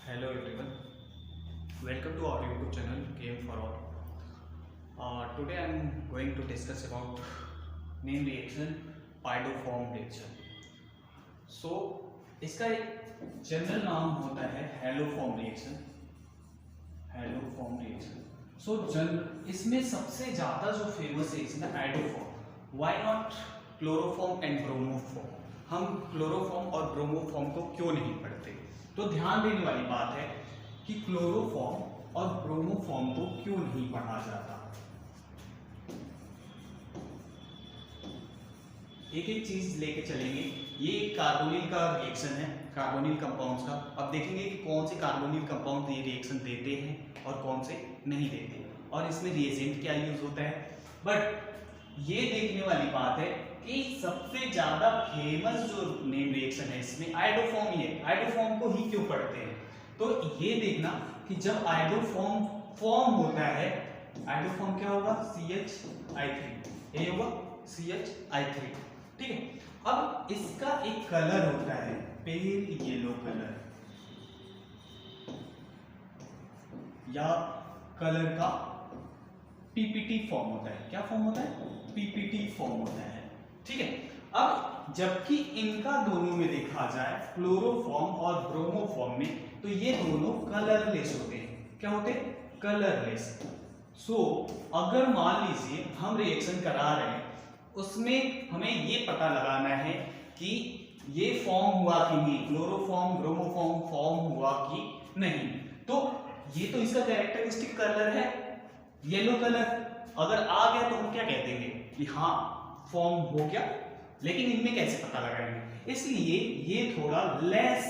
Hello everyone, welcome to our YouTube channel Game for All. Today I am going to discuss about name reaction, pydoform reaction. So इसका एक general नाम होता है haloform reaction. Haloform reaction. So इसमें सबसे ज़्यादा जो famous reaction है iodoform. Why not chloroform and bromoform? हम क्लोरोफॉर्म और ब्रोमोफॉर्म को क्यों नहीं पढ़ते? तो ध्यान देने वाली बात है कि क्लोरोफॉर्म और ब्रोमोफॉर्म को क्यों नहीं पढ़ा जाता. एक एक चीज लेके चलेंगे. ये कार्बोनिल का रिएक्शन है, कार्बोनिल कंपाउंड्स का. अब देखेंगे कि कौन से कार्बोनिल कंपाउंड ये रिएक्शन देते हैं और कौन से नहीं देते, और इसमें रिएजेंट क्या यूज होता है. बट ये देखने वाली बात है कि सबसे ज्यादा फेमस जो नेम रिएक्शन है इसमें आइडोफॉर्म ही है. आइडोफॉर्म को ही क्यों पढ़ते हैं? तो ये देखना कि जब आइडोफॉर्म फॉर्म होता है, आइडोफॉर्म क्या होगा? CH3. ये होगा CH3. ठीक है. अब इसका एक कलर होता है पेल येलो कलर, या कलर का पीपीटी फॉर्म होता है. क्या फॉर्म होता है? पीपीटी फॉर्म होता है. ठीक है. अब जबकि इनका दोनों में देखा जाए, क्लोरोफॉर्म और ब्रोमोफॉर्म में, तो ये दोनों कलरलेस होते हैं. क्या होते हैं? कलरलेस. सो अगर मान लीजिए हम रिएक्शन करा रहे हैं, उसमें हमें ये पता लगाना है कि ये फॉर्म हुआ कि नहीं, क्लोरोफॉर्म ब्रोमोफॉर्म फॉर्म हुआ कि नहीं. तो ये तो इसका कैरेक्टरिस्टिक कलर है येलो कलर. अगर आ गया तो हम क्या कह देंगे कि हाँ फॉर्म हो गया. लेकिन इनमें कैसे पता लगाएंगे? इसलिए ये थोड़ा लेस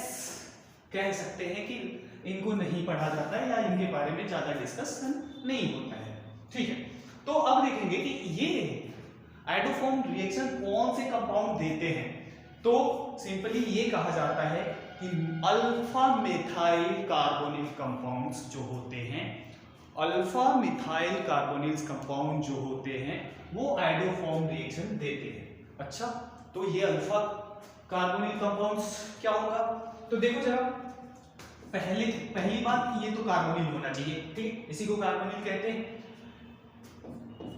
कह सकते हैं कि इनको नहीं पढ़ा जाता है या इनके बारे में ज्यादा डिस्कशन नहीं होता है. ठीक है. तो अब देखेंगे कि ये आइडोफॉर्म रिएक्शन कौन से कंपाउंड देते हैं. तो सिंपली ये कहा जाता है कि अल्फा मिथाइल कार्बोनिल कंपाउंड्स जो होते हैं, अल्फा मिथाइल कार्बोनिल कंपाउंड जो होते हैं वो आइडोफॉर्म रिएक्शन देते हैं. अच्छा, तो ये अल्फा कार्बोनिल कंपाउंड्स क्या होगा? तो देखो जरा, पहली बात, ये तो कार्बोनिल होना चाहिए. ठीक, इसी को कार्बोनिल कहते हैं,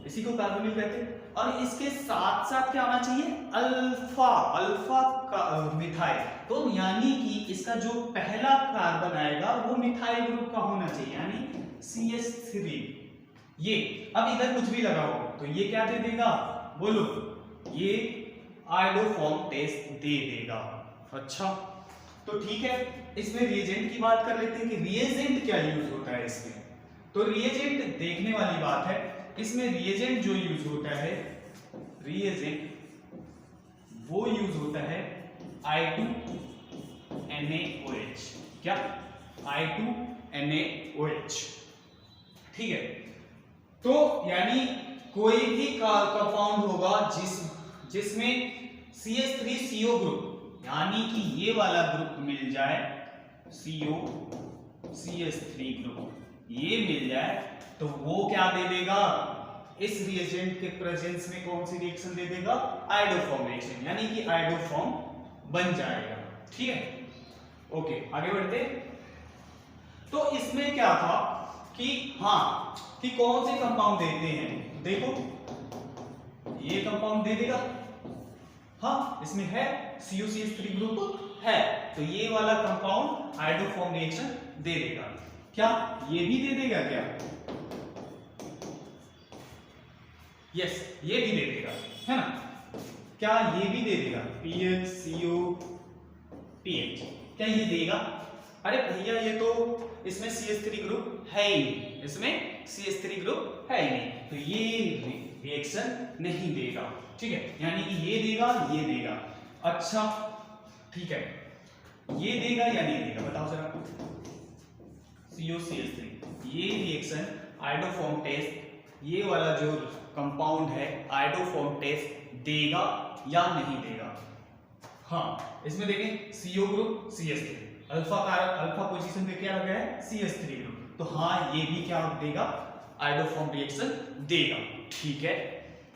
इसी को कार्बोनिल कहते हैं. और इसके साथ साथ क्या होना चाहिए? Alpha, alpha methyl. तो यानी कि इसका जो पहला कार्बन आएगा वो मिथाइल ग्रुप का होना चाहिए, यानी CH3. ये अब इधर कुछ भी लगाओ तो ये क्या दे देगा? बोलो, ये आइडोफॉर्म टेस्ट दे देगा. अच्छा, तो ठीक है. इसमें रिएजेंट की बात कर लेते हैं कि रिएजेंट क्या यूज होता है इसमें. तो रिएजेंट देखने वाली बात है. इसमें रिएजेंट जो यूज होता है, रिएजेंट वो यूज होता है I2NaOH. क्या? I2NaOH. ठीक है. तो यानी कोई भी कंपाउंड होगा जिसमें CH3CO ग्रुप, यानी कि ये वाला ग्रुप मिल जाए, CH3 ग्रुप ये मिल जाए, तो वो क्या दे देगा? इस रिएजेंट के प्रेजेंस में कौन सी रिएक्शन दे देगा? आइडोफॉर्म रिएक्शन, यानी कि आइडोफॉर्म बन जाएगा. ठीक है. ओके, आगे बढ़ते. तो इसमें क्या था कि हाँ, कि कौन से कंपाउंड देते हैं. देखो, ये कंपाउंड दे देगा. हाँ, इसमें है CuCH3 ग्रुप है, तो ये वाला कंपाउंड आइडोफॉर्म रिएक्शन दे देगा. क्या ये भी दे देगा? क्या? यस, ये भी दे देगा, है ना. क्या ये भी दे देगा? PHCOPH. क्या ये देगा? अरे भैया, ये तो इसमें CH3 ग्रुप है ही नहीं, इसमें CH3 ग्रुप है ही नहीं, तो ये रिएक्शन नहीं देगा. ठीक है, यानी कि ये देगा, ये देगा. अच्छा, ठीक है. ये देगा या नहीं देगा? बताओ जरा. COCH3 ये रिएक्शन आइडोफॉर्म टेस्ट, ये वाला जो कंपाउंड है आइडोफॉर्म टेस्ट देगा या नहीं देगा? हाँ, इसमें देखें CO group CH3, alpha position पे क्या लगा है? CH3 group. तो हाँ, ये भी क्या देगा? आइडोफॉर्म रिएक्शन देगा. ठीक है,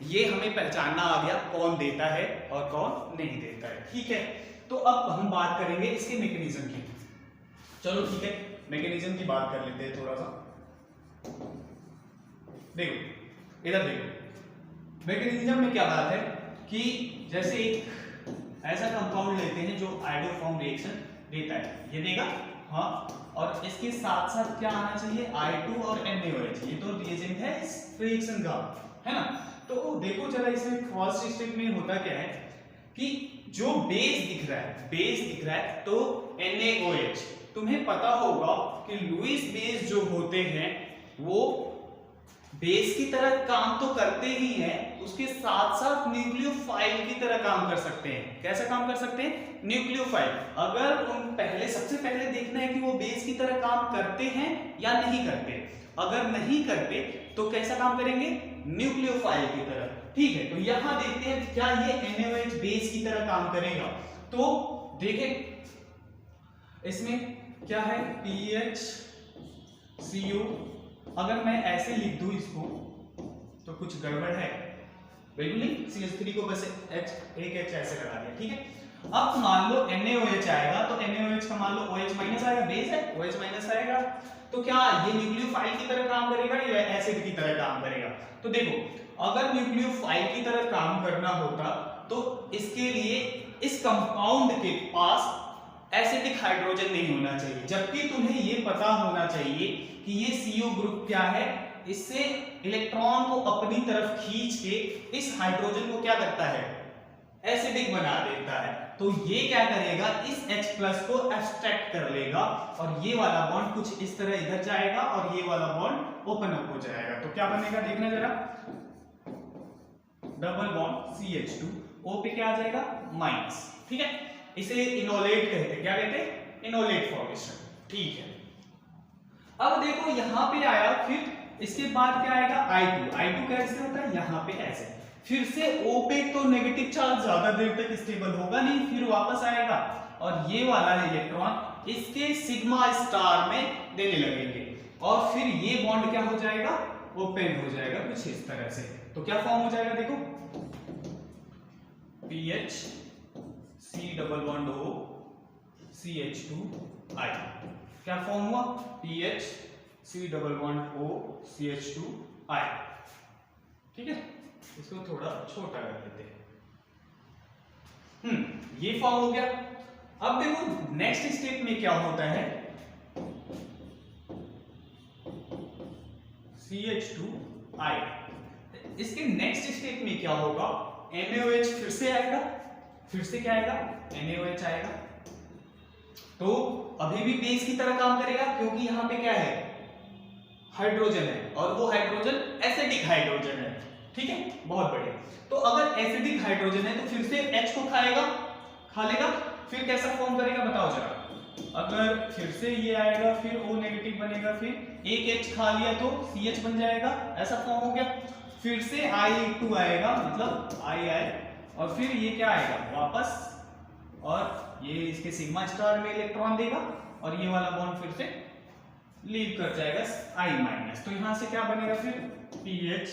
ये हमें पहचानना आ गया कौन देता है और कौन नहीं देता है. ठीक है. तो अब हम बात करेंगे इसके मैकेनिज्म की. चलो ठीक है, मैकेनिज्म की बात कर लेते हैं थोड़ा सा। देखो इधर देखो, मैकेनिज्म में क्या बात है कि जैसे एक ऐसा कंपाउंड लेते हैं जो आयोडोफॉर्म रिएक्शन देता है, ये देगा हाँ, और इसके साथ साथ क्या आना चाहिए I2 और NaOH, ये तो रिएजेंट है इस रिएक्शन का, है ना। तो देखो जरा इसमें फर्स्ट स्टेप में होता क्या है कि जो बेस दिख रहा है तो NaOH, तुम्हें पता होगा कि लुईस बेस जो होते हैं वो बेस की तरह काम तो करते ही हैं, उसके साथ साथ न्यूक्लियोफाइल की तरह काम कर सकते हैं। कैसा काम कर सकते हैं? न्यूक्लियोफाइल। अगर उन सबसे पहले देखना है कि वो बेस की तरह काम करते हैं या नहीं करते। अगर नहीं करते तो कैसा काम करेंगे? न्यूक्लियोफाइल की तरह। ठीक है, तो यहां देखते हैं क्या ये NaOH बेस की तरह काम करेगा। तो देखें इसमें क्या है, PHCO। अगर मैं ऐसे लिख दूं इसको तो कुछ गड़बड़ है, बिल्कुल नहीं। CH3 को बस एक H ऐसे लगा दिया, ठीक है। अब मान लो NaOH आएगा तो NaOH का मान लो OH माइनस आएगा, बेस है OH माइनस आएगा, तो क्या ये न्यूक्लियोफाइल की तरह काम करेगा या एसिड की तरह काम करेगा? तो देखो अगर न्यूक्लियोफाइल की तरह काम करना होता तो इसके लिए इस कंपाउंड के पास एसिडिक हाइड्रोजन नहीं होना चाहिए, जबकि तुम्हें ये पता होना चाहिए कि ये CO ग्रुप क्या है, इससे इलेक्ट्रॉन को अपनी तरफ खींच के इस हाइड्रोजन को क्या करता है, एसिडिक बना देता है। तो ये क्या करेगा, इस H प्लस को एब्स्ट्रैक्ट कर लेगा और ये वाला बॉन्ड कुछ इस तरह इधर जाएगा और ये वाला बॉन्ड ओपन अप हो जाएगा। तो क्या बनेगा देखना जरा, डबल बॉन्ड CH2, O पे क्या आ जाएगा माइनस, ठीक है। इसे इनोलेट कहते हैं, क्या कहते हैं? इनोलेट फॉर्मेशन, ठीक है। अब देखो यहां पे आया, फिर इसके बाद क्या आएगा I2 कैसे होता है, यहां पे ऐसे, फिर से O पे तो नेगेटिव चार्ज ज्यादा देर तक स्टेबल होगा नहीं, फिर वापस आएगा और ये वाला इलेक्ट्रॉन इसके सिग्मा स्टार में देने लगेंगे और फिर ये बॉन्ड क्या हो जाएगा, ओपन हो जाएगा कुछ इस तरह से। तो क्या फॉर्म हो जाएगा देखो, PH C double bond O CH2I, क्या फॉर्म हुआ, PH C double bond O CH2I, ठीक है। इसको थोड़ा छोटा कर देते हैं, ये फॉर्म हो गया। अब देखो नेक्स्ट स्टेप में क्या होता है, CH2I, इसके नेक्स्ट स्टेप में क्या होगा, NaOH फिर से आएगा, फिर से क्या आएगा, NaOH आएगा। तो अभी भी बेस की तरह काम करेगा क्योंकि यहां पे क्या है, हाइड्रोजन है और वो हाइड्रोजन एसिडिक हाइड्रोजन है, ठीक है, बहुत बढ़िया। तो अगर एसिडिक हाइड्रोजन है तो फिर से H को खा लेगा, फिर कैसा फॉर्म करेगा बताओ जरा। अगर फिर से ये आएगा, फिर O नेगेटिव बनेगा, फिर एक H खा लिया तो CH बन जाएगा, ऐसा फॉर्म हो गया। फिर से I2 आएगा, मतलब I और फिर ये क्या आएगा वापस, और ये इसके सिग्मा स्टार में इलेक्ट्रॉन देगा और ये वाला बॉन्ड फिर से लीव कर जाएगा I माइनस। तो यहां से क्या बनेगा फिर, PH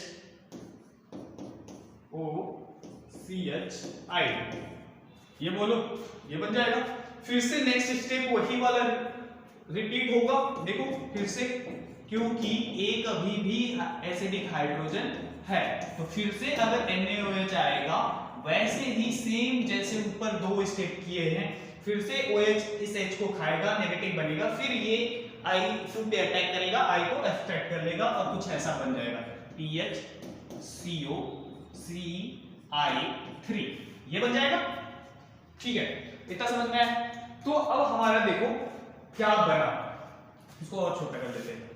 O CH I, ये बोलो, ये बन जाएगा। फिर से नेक्स्ट स्टेप वही वाला रिपीट होगा, देखो फिर से, क्योंकि एक अभी भी एसिडिक हाइड्रोजन है तो फिर से अगर NaOH आएगा वैसे ही सेम जैसे ऊपर दो स्टेप किए हैं, फिर से OH इस H को खाएगा, नेगेटिव बनेगा, फिर ये I2 पे अटैक करेगा, I को एक्सट्रैक्ट कर लेगा और कुछ ऐसा बन जाएगा, PHCO CI3, ये बन जाएगा, ठीक है। इतना समझ में आया। तो अब हमारा देखो क्या बना, इसको और छोटा कर देते हैं।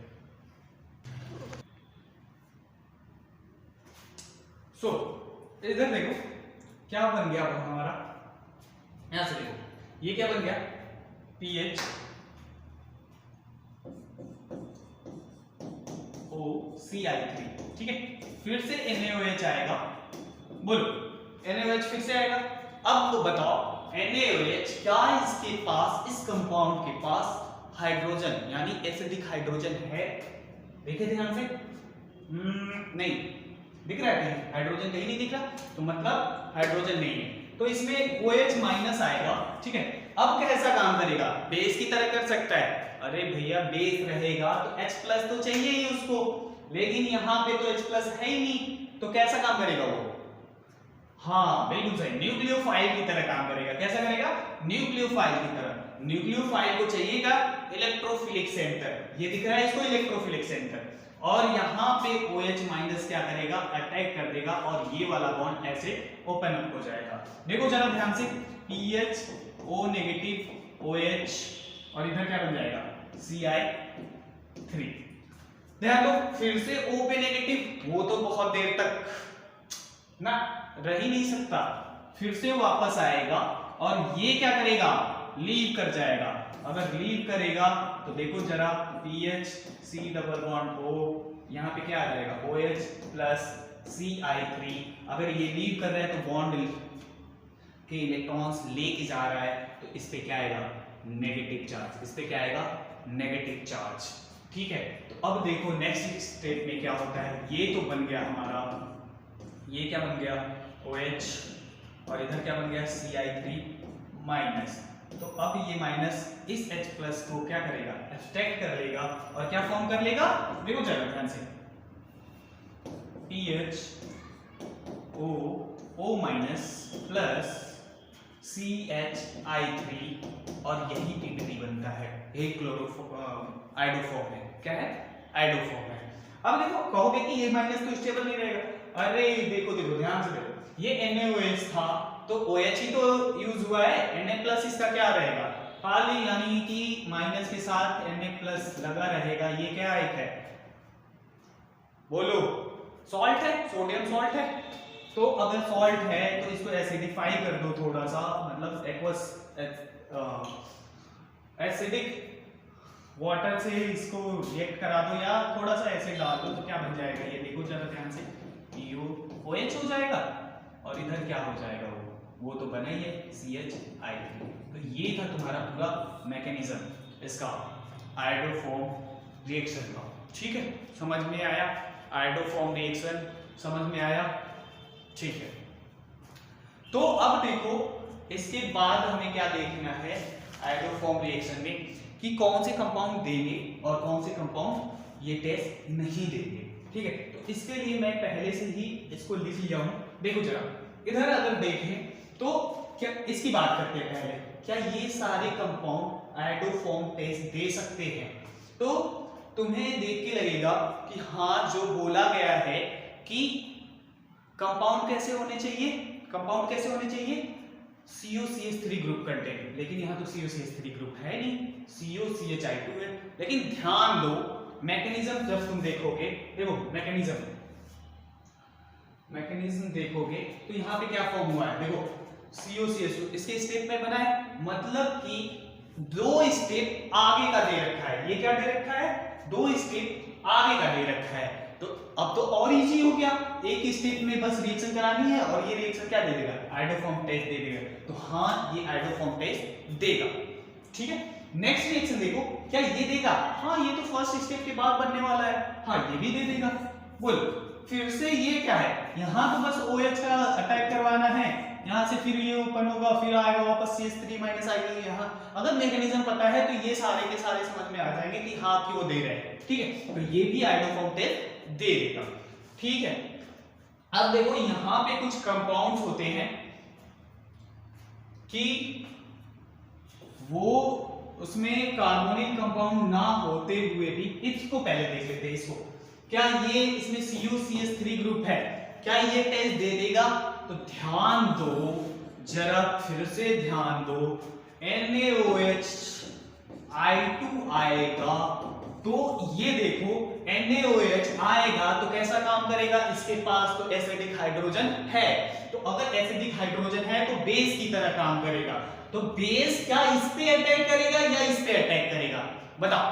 इधर देखो क्या बन गया अब हमारा, यहां से देखो ये क्या बन गया, PH O CI3, ठीक है। फिर से NaOH आएगा, बोलो NaOH फिर से आएगा। अब तो बताओ NaOH क्या इसके पास, इस कंपाउंड के पास हाइड्रोजन यानी एसिडिक हाइड्रोजन है? देखे ध्यान से, नहीं दिख रहा है कहीं, हाइड्रोजन कहीं नहीं दिख रहा, तो मतलब हाइड्रोजन नहीं है। तो इसमें OH माइनस आएगा, ठीक है। अब कैसा काम करेगा, बेस की तरह कर सकता है। अरे भैया बेस रहेगा तो H प्लस तो चाहिए ही उसको, लेकिन यहाँ पे तो H प्लस है ही नहीं, तो कैसा काम करेगा वो? हाँ बिल्कुल सही, न्यूक्लियोफाइल की तरह काम करेगा। कैसा करेगा? न्यूक्लियोफाइल की तरह। न्यूक्लियोफाइल को चाहिएगा इलेक्ट्रोफिलिक सेंटर, ये दिख रहा है इसको इलेक्ट्रोफिलिक सेंटर, और यहाँ पे OH माइनस क्या करेगा, अटैक कर देगा और ये वाला बॉन्ड ऐसे ओपन अप हो जाएगा। देखो जरा ध्यान से, PH O नेगेटिव OH और इधर क्या बन जाएगा, Ci3। ध्यान दो, फिर से O पे नेगेटिव, वो तो बहुत देर तक ना रह ही नहीं सकता, फिर से वापस आएगा और ये क्या करेगा, लीव कर जाएगा। अगर लीव करेगा तो देखो जरा, PH C double bond O, यहाँ पे क्या आ जाएगा, OH प्लस Ci3। अगर ये लीव कर रहा है तो बॉन्ड के इलेक्ट्रॉन्स लेके जा रहा है, तो इस पे क्या आएगा, नेगेटिव चार्ज। इस पे क्या आएगा, नेगेटिव चार्ज। ठीक है, तो अब देखो नेक्स्ट स्टेप में क्या होता है। ये तो बन गया हमारा, ये क्या बन गया, OH, और इधर क्या बन गया, Ci3 माइनस। तो अब ये माइनस इस H प्लस को क्या करेगा, एब्स्ट्रैक्ट कर लेगा और क्या फॉर्म कर लेगा, देखो जरा ध्यान से, PHO माइनस प्लस CH3, और यही PPT बनता है। एक आइडोफॉर्म है, क्या है, आइडोफॉर्म है। अब देखो कहोगे कि ये माइनस तो स्टेबल नहीं रहेगा, अरे देखो देखो ध्यान से देखो, ये NaOH था तो OH ही तो यूज हुआ है, Na प्लस इसका क्या रहेगा, खाली, यानी कि माइनस के साथ Na प्लस लगा रहेगा। ये क्या एक है, बोलो, सॉल्ट है, सोडियम सॉल्ट है। तो अगर सॉल्ट है तो इसको एसिडिफाई कर दो थोड़ा सा, मतलब एक्वस एसिडिक वाटर से इसको रिएक्ट करा दो या थोड़ा सा एसिड डाल दो, तो क्या बन जाएगा, ये देखो जरा ध्यान से, POOH हो जाएगा और इधर क्या हो जाएगा, वो तो बना ही है CH3। तो ये था तुम्हारा पूरा मैकेनिज्म इसका आयोडोफॉर्म रिएक्शन का। ठीक है, समझ में आया, आयोडोफॉर्म रिएक्शन समझ में आया, ठीक है। तो अब देखो इसके बाद हमें क्या देखना है आयोडोफॉर्म रिएक्शन में, कि कौन से कंपाउंड देंगे और कौन से कंपाउंड ये टेस्ट नहीं देंगे। ठीक है, तो इसके लिए मैं पहले से ही इसको लिख लिया हूं। देखो जरा इधर अगर देखें तो क्या इसकी बात करते हैं पहले, क्या ये सारे कंपाउंड आयोडोफॉर्म टेस्ट दे सकते हैं? तो तुम्हें देख के लगेगा कि हाँ, जो बोला गया है कि कंपाउंड कैसे होने चाहिए, कंपाउंड कैसे होने चाहिए, COCH3 ग्रुप कंटेंट, लेकिन यहाँ तो COCH3 ग्रुप है नहीं, COCHI2 है। लेकिन ध्यान दो मैकेनिज्म जब तुम देखोगे, देखो मैकेनिज्म देखोगे तो यहाँ पे क्या फॉर्म हुआ है, देखो COCH2 इसके स्टेप में बना है, मतलब कि 2 स्टेप आगे का दे रखा है। ये क्या दे रखा है, 2 स्टेप आगे का दे रखा है। तो अब तो और इजी हो गया, एक स्टेप में बस रिएक्शन करानी है और ये रिएक्शन क्या दे देगा, आयोडोफॉर्म टेस्ट दे देगा। तो हाँ, ये आयोडोफॉर्म टेस्ट देगा। ठीक है, नेक्स्ट रिएक्शन देखो, क्या ये देगा, हाँ ये तो फर्स्ट स्टेप के बाद बनने वाला है, हाँ ये भी दे देगा। बोलो फिर से ये क्या है, यहाँ तो बस OH का अटैक करवाना है, यहाँ से फिर ये ओपन होगा, फिर आएगा वापस CH3 माइनस आएगा यहाँ। अगर मैकेनिज्म पता है तो ये सारे के सारे समझ में आ जाएंगे कि हाँ क्यों दे रहे हैं। ठीक है, तो ये भी आयोडोफॉर्म टेस्ट दे देगा। ठीक है, अब देखो यहाँ पे कुछ कंपाउंड्स होते हैं कि वो उसमें कार्बोनिल कंपाउंड ना होते हुए भी, इसको पहले देख लेते हैं इसको, क्या ये इसमें COCH3 ग्रुप है, क्या ये टेस्ट दे देगा? तो ध्यान दो जरा, फिर से ध्यान दो, NaOH I2 आएगा तो ये देखो NaOH आएगा तो कैसा काम करेगा, इसके पास तो एसिडिक हाइड्रोजन है, तो अगर एसिडिक हाइड्रोजन है तो बेस की तरह काम करेगा। तो बेस क्या इस पे अटैक करेगा या इस पे अटैक करेगा, बताओ?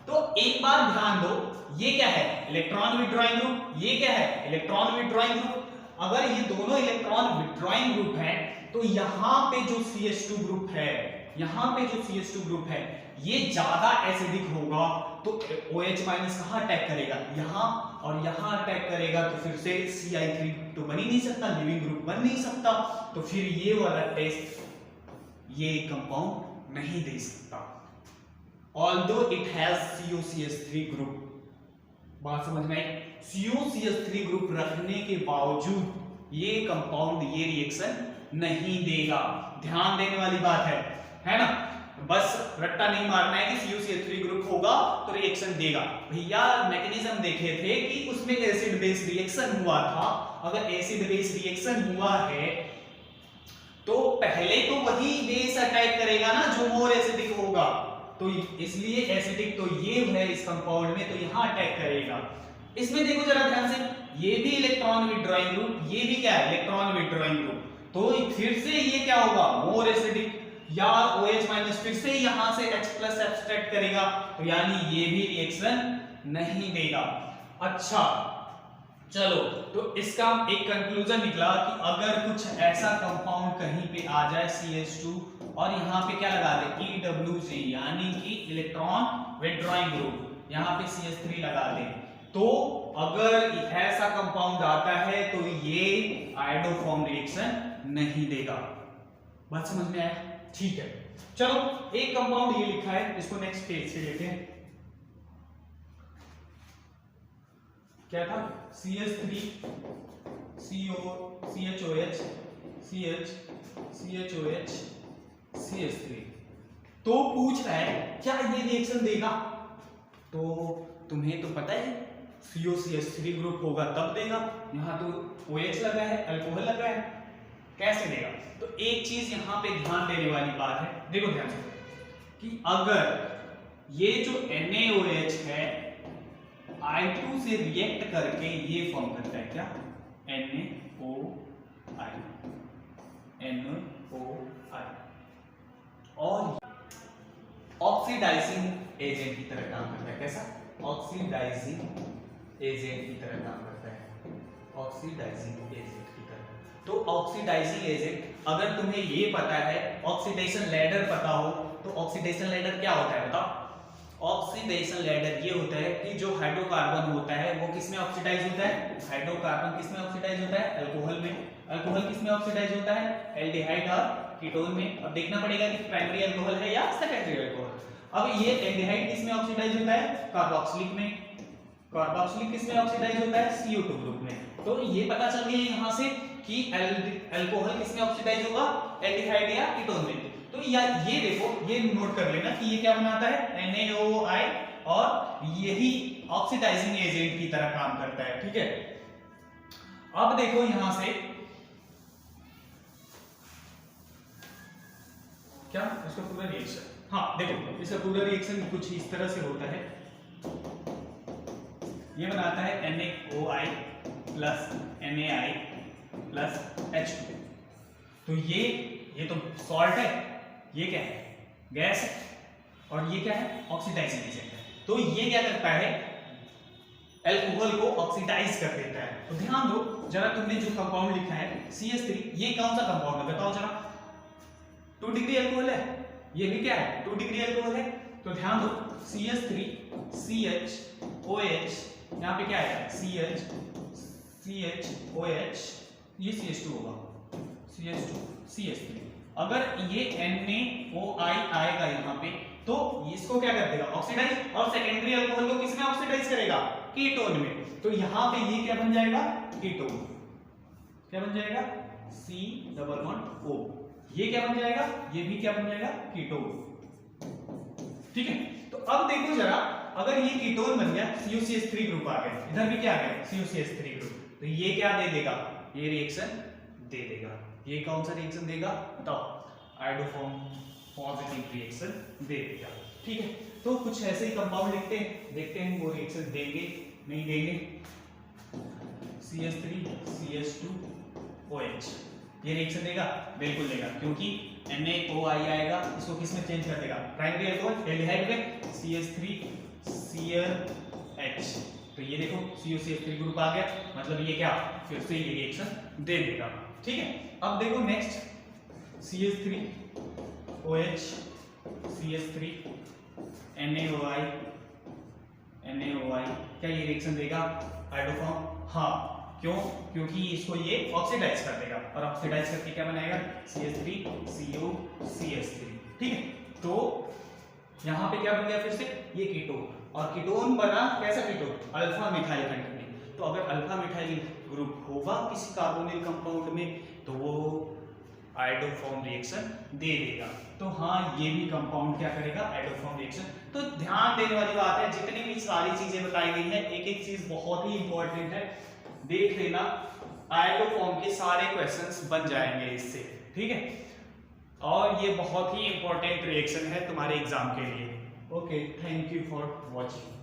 तो एक बार ध्यान दो, ये क्या है, इलेक्ट्रॉन विड्रॉइंग ग्रुप, ये क्या है, इलेक्ट्रॉन विड्रॉइंग ग्रुप। अगर ये दोनों इलेक्ट्रॉन विड्रॉइंग ग्रुप है तो यहाँ पे जो CH2 ग्रुप है, यहाँ पे जो CH2 ग्रुप है ये ज्यादा एसिडिक होगा, तो OH माइनस कहाँ अटैक करेगा, यहाँ, और यहाँ अटैक करेगा तो फिर से Ci3 तो बन ही नहीं सकता, लिविंग ग्रुप बन नहीं सकता। तो फिर ये वाला टेस्ट ये कंपाउंड नहीं दे सकता, although it has COCH3 group. बात समझ में आई? COCH3 ग्रुप रखने के बावजूद ये कंपाउंड ये रिएक्शन नहीं देगा। ध्यान देने वाली बात है ना? बस रट्टा नहीं मारना है कि COCH3 ग्रुप होगा तो रिएक्शन देगा। भैया मैकेनिज्म देखे थे कि उसमें एसिड बेस रिएक्शन हुआ था। अगर एसिड बेस रिएक्शन हुआ है तो पहले तो वही बेस अटैक करेगा ना जो मोर एसिडिक होगा, तो इसलिए एसिडिक तो ये है इस कंपाउंड में, तो यहां अटैक करेगा। इसमें देखो जरा ध्यान से, ये भी इलेक्ट्रॉन विथड्रॉइंग ग्रुप, ये भी क्या है? Electron withdrawing group. तो फिर से ये क्या होगा? मोर एसिडिक, या OH माइनस फिर से यहां से H प्लस सब्सट्रैक्ट करेगा, तो यानी ये भी रिएक्शन नहीं देगा। अच्छा चलो, तो इसका एक कंक्लूजन निकला कि अगर कुछ ऐसा कंपाउंड कहीं पे आ जाए CH2 और यहाँ पे क्या लगा दे EWG यानी कि इलेक्ट्रॉन विथड्रॉइंग ग्रुप, यहाँ पे CH3 लगा दे, तो अगर ऐसा कंपाउंड आता है तो ये आयोडोफॉर्म रिएक्शन नहीं देगा। बात समझ में आया? ठीक है, चलो एक कंपाउंड ये लिखा है, इसको नेक्स्ट पेज पे लेते हैं। क्या था? CH3 CO CHOH CH CHOH CH3। तो पूछ रहा है क्या ये रिएक्शन देगा? तो तुम्हें तो पता है COCH3 ग्रुप होगा तब देगा, यहां तो OH लगा है, अल्कोहल लगा है, कैसे देगा? तो एक चीज यहां पे ध्यान देने वाली बात है, देखो ध्यान से, कि अगर ये जो NaOH है I2 से रिएक्ट करके ये फॉर्म करता है, क्या? NaOI और ऑक्सीडाइजिंग एजेंट की तरह काम करता है। कैसा? ऑक्सीडाइजिंग एजेंट की तरह काम करता है, ऑक्सीडाइजिंग एजेंट की तरह। तो ऑक्सीडाइजिंग एजेंट, अगर तुम्हें ये पता है, ऑक्सीडेशन लैडर पता हो, तो ऑक्सीडेशन लैडर क्या होता है बताओ? ऑक्सीडेशन लैडर ये होता है कि जो हाइड्रोकार्बन होता है वो किसमें ऑक्सीडाइज होता है? हाइड्रोकार्बन किसमें ऑक्सीडाइज होता है? अल्कोहल में। अल्कोहल किसमें ऑक्सीडाइज होता है? एल्डिहाइड और कीटोन में। अब देखना पड़ेगा कि प्राइमरी अल्कोहल है या सेकेंडरी अल्कोहल। अब ये एल्डिहाइड किसमें ऑक्सीडाइज होता है? कार्बोक्सिलिक में। कार्बोक्सिलिक किसमें ऑक्सीडाइज होता है? CO2 ग्रुप में। तो ये पता चल गया यहाँ से कि अल्कोहल किसमें ऑक्सीडाइज होगा? एल्डिहाइड या कीटोन में। तो ये देखो, ये नोट कर लेना कि ये क्या बनाता है? NaOI, और यही ऑक्सीडाइजिंग एजेंट की तरह काम करता है। ठीक है, अब देखो यहां से क्या इसका पूरा रिएक्शन, हाँ देखो इसका पूरा रिएक्शन कुछ इस तरह से होता है। ये बनाता है NaOI plus NaI plus H2। तो ये तो सॉल्ट है, ये क्या है? गैस है, और ये क्या है? ऑक्सीडाइजिंग एजेंट है। तो ये क्या करता है? अल्कोहल को ऑक्सीडाइज कर देता है। तो ध्यान दो जरा, तुमने जो कंपाउंड लिखा है CH3, ये कौन सा कंपाउंड है बताओ जरा? 2 डिग्री अल्कोहल है, ये भी क्या है? 2 डिग्री अल्कोहल है। तो ध्यान दो, CH3 CHOH, यहाँ पे क्या है? CHOH, ये CH2 होगा, CH3। अगर ये NaOI आएगा यहाँ पे, तो इसको क्या कर देगा? ऑक्सीडाइज। और सेकेंडरी अल्कोहल को किसमें ऑक्सीडाइज करेगा? कीटोन में। तो यहाँ पे ये क्या बन जाएगा? कीटोन। क्या बन जाएगा? C+O। ये क्या बन जाएगा? ये भी क्या बन जाएगा? कीटोन। ठीक है, तो अब देखो जरा, अगर ये कीटोन बन गया, COCH3 ग्रुप आ गया, इधर भी क्या आ गया? COCH3 group. तो ये क्या दे देगा? ये रिएक्शन दे देगा। ये कौन सा रिएक्शन देगा बताओ? आयोडोफॉर्म पॉजिटिव रिएक्शन दे देगा। ठीक है, तो कुछ ऐसे ही कंपाउंड लिखते हैं, देखते हैं वो रिएक्शन देंगे नहीं देंगे। CH3 CH2OH, ये रिएक्शन देगा? बिल्कुल देगा, क्योंकि NaOI आएगा, इसको किस में चेंज कर देगा? प्राइमरी अल्कोहल एल्डिहाइड में, CH3 CH। तो ये देखो COCH3 ग्रुप आ गया, मतलब ये क्या? फिर से ये रिएक्शन दे देगा। ठीक है, अब देखो नेक्स्ट, CH3OH CH3 NaOI, क्या ये रिएक्शन देगा? आयोडोफॉर्म? हाँ, क्यों? क्योंकि इसको ये ऑक्सीडाइज कर देगा और ऑक्सीडाइज करके क्या बनाएगा? CH3COCH3। ठीक है, तो यहाँ पे क्या बन गया फिर से? ये कीटोन, और कीटोन बना कैसा कीटोन? Alpha methyl containing. तो अगर अल्फा मिथाइल ग्रुप होगा किसी कार्बोनिल कंपाउंड में तो वो आयोडोफॉर्म रिएक्शन दे देगा। तो हाँ, ये भी कंपाउंड क्या करेगा? Iodoform reaction. तो ध्यान देने वाली बात है, जितनी भी सारी चीजें बताई गई है, एक एक चीज बहुत ही इंपॉर्टेंट है, देख लेना। आयोडोफॉर्म के सारे क्वेश्चंस बन जाएंगे इससे, ठीक है। और ये बहुत ही इंपॉर्टेंट रिएक्शन है तुम्हारे एग्जाम के लिए। Okay, thank you for watching.